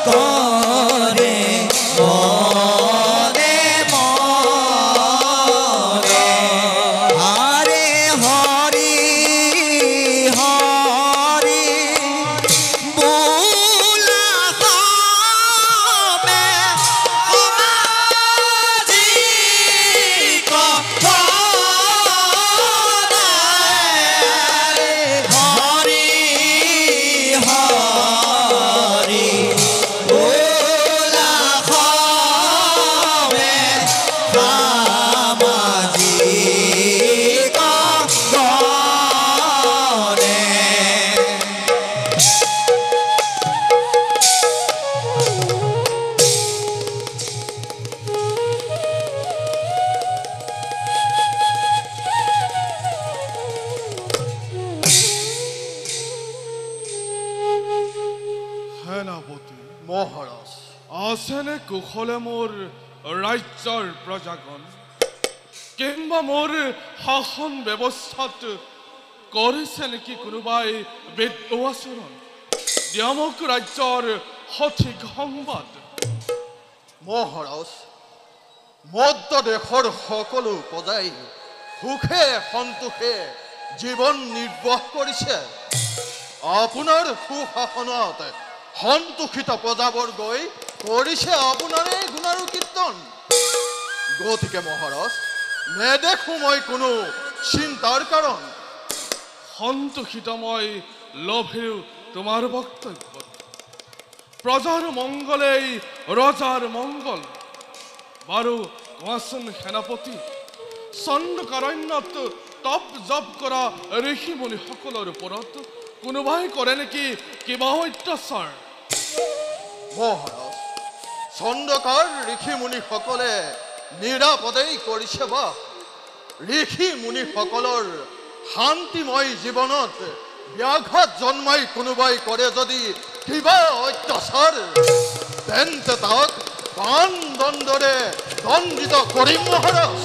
করে মনে মনে হরে হরি হরি বোলা হবে সমাজি কথা হরি হরি বোলা হবে সামাজিক গণে সেনাপতি মহারাজ আছেনে কুশলে মোৰ ৰাজ্যৰ প্ৰজাগণ কিংবা মোৰ শাসন ব্যৱস্থাত কৰিছে নেকি কোনোবাই বিদ্ৰোহ আচৰণ দিয়া মোক ৰাজ্যৰ সঠিক সংবাদ মহাৰাজ মধ্য দেশৰ সকলো প্ৰজাই সুখে সন্তোষে জীৱন নিৰ্বাহ কৰিছে আপোনাৰ সুশাসনত সন্তোষিত প্ৰজাবৰ্গই কৰিছে আপোনাৰে গুণাৰু কীৰ্তন গতিকে মহাৰাজ নেদেখো মই কোনো চিন্তাৰ কাৰণ সন্তোষিত মই লভেও তোমাৰ বক্তব্য প্ৰজাৰ মংগলেই ৰজাৰ মংগল বাৰু কোৱাচোন সেনাপতি চন্দ্ৰকাৰণ্যত তপ জপ কৰা ঋষি মুনিসকলৰ ওপৰত কোনোবাই কৰে নেকি কিবা অত্যাচাৰ মহাৰাজ চন্দ্ৰকাৰ ঋষি মুনিসকলে নিৰাপদেই কৰিছে বা ঋষি মুনিসকলৰ শান্তিময় জীৱনত ব্যাঘাত জন্মাই কোনোবাই কৰে যদি কিবা অত্যাচাৰ তেন্তে তাক প্ৰাণ দণ্ডৰে দণ্ডিত কৰিম মহাৰাজ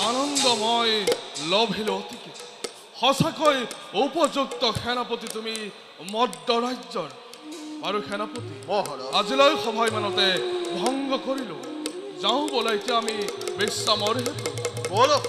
আনন্দময় লভিল অতিকে সঁচাকৈ উপযুক্ত সেনাপতি তুমি মধ্য ৰাজ্যৰ আৰু সেনাপতি মহাৰাজ আজিলৈ সভাই মানতে ভংগ কৰিলো যাওঁ বলে এতিয়া আমি বিশ্ৰামৰ হেতু বলক